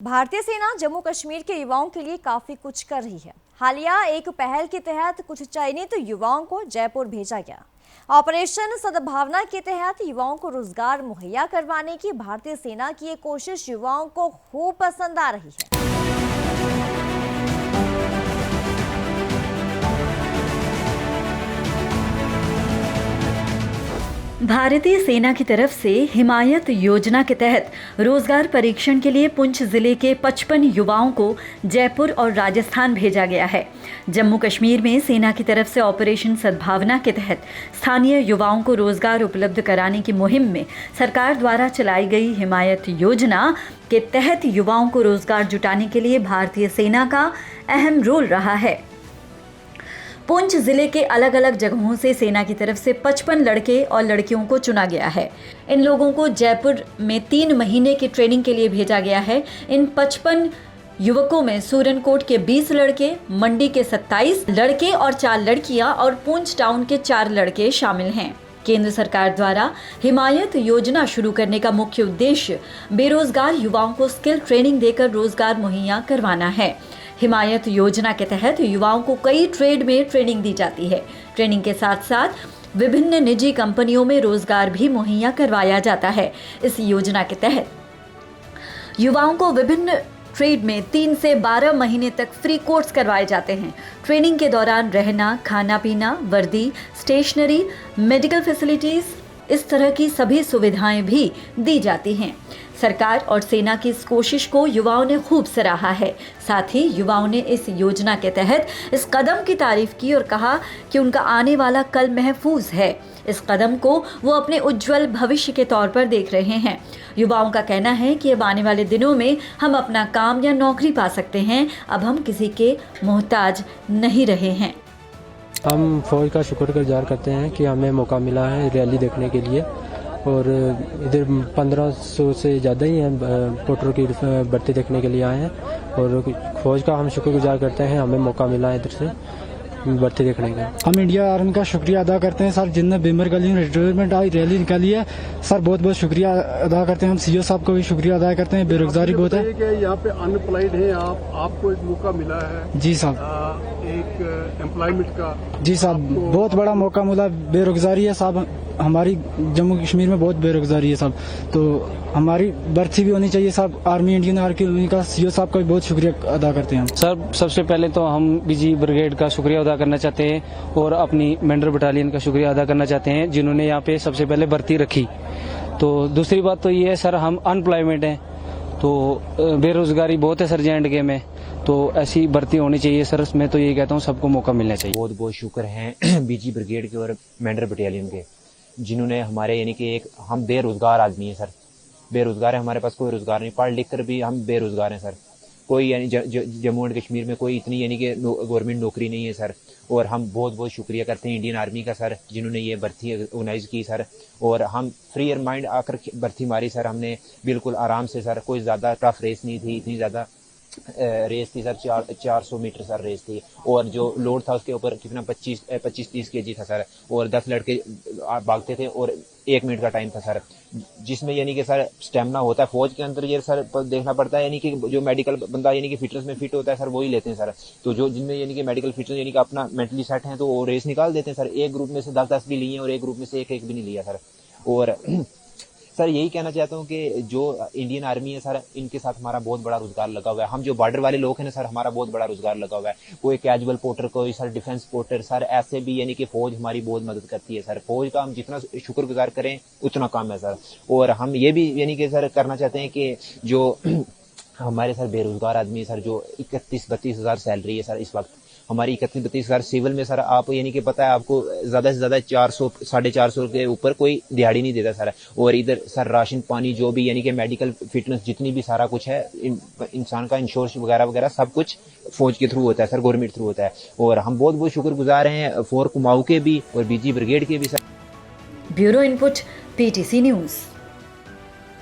भारतीय सेना जम्मू कश्मीर के युवाओं के लिए काफी कुछ कर रही है। हालिया एक पहल के तहत कुछ चयनित युवाओं को जयपुर भेजा गया। ऑपरेशन सद्भावना के तहत युवाओं को रोजगार मुहैया करवाने की भारतीय सेना की ये कोशिश युवाओं को खूब पसंद आ रही है। भारतीय सेना की तरफ से हिमायत योजना के तहत रोजगार परीक्षण के लिए पुंछ जिले के 55 युवाओं को जयपुर और राजस्थान भेजा गया है। जम्मू कश्मीर में सेना की तरफ से ऑपरेशन सद्भावना के तहत स्थानीय युवाओं को रोजगार उपलब्ध कराने की मुहिम में सरकार द्वारा चलाई गई हिमायत योजना के तहत युवाओं को रोजगार जुटाने के लिए भारतीय सेना का अहम रोल रहा है। पुंछ जिले के अलग अलग जगहों से सेना की तरफ से 55 लड़के और लड़कियों को चुना गया है। इन लोगों को जयपुर में 3 महीने की ट्रेनिंग के लिए भेजा गया है। इन 55 युवकों में सूरनकोट के 20 लड़के, मंडी के 27 लड़के और 4 लड़कियां और पुंछ टाउन के 4 लड़के शामिल हैं। केंद्र सरकार द्वारा हिमायत योजना शुरू करने का मुख्य उद्देश्य बेरोजगार युवाओं को स्किल ट्रेनिंग देकर रोजगार मुहैया करवाना है। हिमायत योजना के तहत युवाओं को कई ट्रेड में ट्रेनिंग दी जाती है। ट्रेनिंग के साथ साथ विभिन्न निजी कंपनियों में रोजगार भी मुहैया करवाया जाता है। इस योजना के तहत युवाओं को विभिन्न ट्रेड में 3 से 12 महीने तक फ्री कोर्स करवाए जाते हैं। ट्रेनिंग के दौरान रहना, खाना पीना, वर्दी, स्टेशनरी, मेडिकल फैसिलिटीज, इस तरह की सभी सुविधाएं भी दी जाती हैं। सरकार और सेना की इस कोशिश को युवाओं ने खूब सराहा है। साथ ही युवाओं ने इस योजना के तहत इस कदम की तारीफ की और कहा कि उनका आने वाला कल महफूज है। इस कदम को वो अपने उज्जवल भविष्य के तौर पर देख रहे हैं। युवाओं का कहना है कि अब आने वाले दिनों में हम अपना काम या नौकरी पा सकते हैं। अब हम किसी के मोहताज नहीं रहे हैं। हम फौज का शुक्रगुजार करते हैं कि हमें मौका मिला है रैली देखने के लिए, और इधर 1500 से ज़्यादा ही हैं पोटरों की भर्ती देखने के लिए आए हैं, और फौज का हम शुक्रगुजार करते हैं हमें मौका मिला है इधर से भर्ती देखने का। हम इंडिया आर्मी का शुक्रिया अदा करते हैं सर, जिनने भीमर गली में रिटायरमेंट आई रैली निकाली है। सर बहुत बहुत शुक्रिया अदा करते हैं। हम सीओ साहब को भी शुक्रिया अदा करते हैं। बेरोजगारी बहुत है। यहाँ पे अनएम्प्लॉयड है, आपको एक मौका मिला है। जी साहब, एक एम्प्लॉयमेंट का। जी साहब, बहुत बड़ा मौका मिला। बेरोजगारी है साहब, हमारी जम्मू कश्मीर में बहुत बेरोजगारी है साहब, तो हमारी भर्ती भी होनी चाहिए साहब। आर्मी इंडियन आर्मी का सीओ साहब का भी बहुत शुक्रिया अदा करते हैं हम। सर सबसे पहले तो हम बीजी ब्रिगेड का शुक्रिया अदा करना चाहते हैं और अपनी मेंढर बटालियन का शुक्रिया अदा करना चाहते हैं जिन्होंने यहाँ पे सबसे पहले भर्ती रखी। तो दूसरी बात तो ये है सर, हम अनएम्प्लॉयमेंट हैं, तो बेरोजगारी बहुत है सर जे&के में, तो ऐसी भर्ती होनी चाहिए सर। मैं तो ये कहता हूँ सबको मौका मिलना चाहिए। बहुत बहुत शुक्र है बीजी ब्रिगेड के और मेंढर बटालियन के, जिन्होंने हमारे यानी कि एक हम बेरोजगार आदमी हैं सर, बेरोजगार है, हमारे पास कोई रोजगार नहीं, पढ़ लिख कर भी हम बेरोजगार हैं सर। कोई यानी जम्मू एंड कश्मीर में कोई इतनी यानी कि गवर्नमेंट नौकरी नहीं है सर। और हम बहुत बहुत शुक्रिया करते हैं इंडियन आर्मी का सर, जिन्होंने ये भर्ती ऑर्गेनाइज की सर, और हम फ्री माइंड आकर भर्ती मारी सर हमने बिल्कुल आराम से सर। कोई ज़्यादा टफ रेस नहीं थी, इतनी ज़्यादा रेस थी सर, 400 मीटर सर रेस थी, और जो लोड था उसके ऊपर कितना 25-30 kg था सर, और 10 लड़के भागते थे और 1 मिनट का टाइम था सर, जिसमें यानी कि सर स्टेमिना होता है फौज के अंदर ये सर देखना पड़ता है, यानी कि जो मेडिकल बंदा यानी कि फिटनेस में फिट होता है सर वही लेते हैं सर। तो जो जिनमें यानी कि मेडिकल फिटनेस यानी कि अपना मेंटली सेट है तो वो रेस निकाल देते हैं सर। एक ग्रुप में से 10-10 भी लिए और एक ग्रुप में से एक भी नहीं लिया सर। और सर यही कहना चाहता हूँ कि जो इंडियन आर्मी है सर, इनके साथ हमारा बहुत बड़ा रोजगार लगा हुआ है। हम जो बॉर्डर वाले लोग हैं ना सर, हमारा बहुत बड़ा रोजगार लगा हुआ है। कोई कैजुअल पोर्टर, कोई सर डिफेंस पोर्टर सर, ऐसे भी यानी कि फौज हमारी बहुत मदद करती है सर। फौज का हम जितना शुक्रगुजार करें उतना कम है सर। और हम ये भी यानी कि सर करना चाहते हैं कि जो हमारे सर बेरोजगार आदमी है सर, जो 31-32 हज़ार सैलरी है सर इस वक्त हमारी, 31-32 हज़ार सिविल में सर, आप यानी कि पता है आपको ज़्यादा से ज़्यादा 400-450 के ऊपर कोई दिहाड़ी नहीं देता सर। और इधर सर राशन पानी जो भी यानी कि मेडिकल फिटनेस जितनी भी सारा कुछ है, इंसान का इंश्योरेंस वगैरह वगैरह सब कुछ फौज के थ्रू होता है सर, गवर्नमेंट थ्रू होता है। और हम बहुत बहुत शुक्रगुजार हैं फोर कुमाऊं के भी और बीजी ब्रिगेड के भी sir. Bureau input, PTC news.